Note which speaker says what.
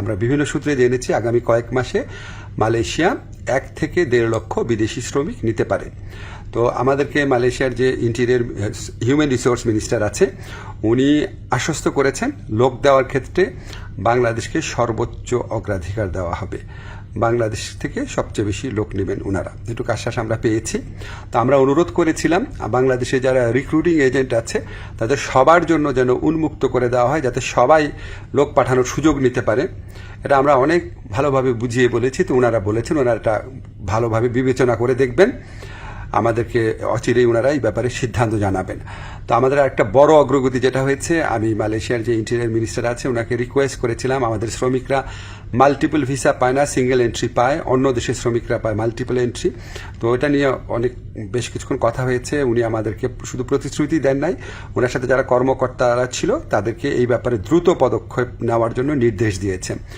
Speaker 1: আমরা বিভিন্ন সূত্রে জেনেছি আগামী কয়েক মাসে মালয়েশিয়া 1 থেকে 1.5 লক্ষ বিদেশি শ্রমিক নিতে পারে। তো আমাদেরকে মালয়েশিয়ার যে ইন্টেরিয়র হিউম্যান রিসোর্স মিনিস্টার আছে উনি আশ্বস্ত করেছেন লোক দেওয়ার ক্ষেত্রে বাংলাদেশকে সর্বোচ্চ অগ্রাধিকার দেওয়া হবে। বাংলাদেশ থেকে সবচেয়ে বেশি লোক নেবেন ওনারা, এটুকু আশ্বাস আমরা পেয়েছি। তো আমরা অনুরোধ করেছিলাম বাংলাদেশে যারা রিক্রুটিং এজেন্ট আছে তাদের সবার জন্য যেন উন্মুক্ত করে দেওয়া হয়, যাতে সবাই লোক পাঠানোর সুযোগ নিতে পারে। এটা আমরা অনেক ভালোভাবে বুঝিয়ে বলেছি, তো ওনারা বলেছেন ওনারা এটা ভালোভাবে বিবেচনা করে দেখবেন, আমাদেরকে অচিরেই ওনারা এই ব্যাপারে সিদ্ধান্ত জানাবেন। তো আমাদের একটা বড় অগ্রগতি যেটা হয়েছে, আমি মালয়েশিয়ার যে ইন্টেরিয়র মিনিস্টার আছে ওনাকে রিকোয়েস্ট করেছিলাম আমাদের শ্রমিকরা মাল্টিপল ভিসা পায় না, সিঙ্গেল এন্ট্রি পায়, অন্য দেশের শ্রমিকরা পায় মাল্টিপল এন্ট্রি। তো এটা নিয়ে বেশ কিছুক্ষণ কথা হয়েছে, উনি আমাদেরকে শুধু প্রতিশ্রুতি দেন নাই, ওনার সাথে যারা কর্মকর্তারা ছিল তাদেরকে এই ব্যাপারে দ্রুত পদক্ষেপ নেওয়ার জন্য নির্দেশ দিয়েছেন।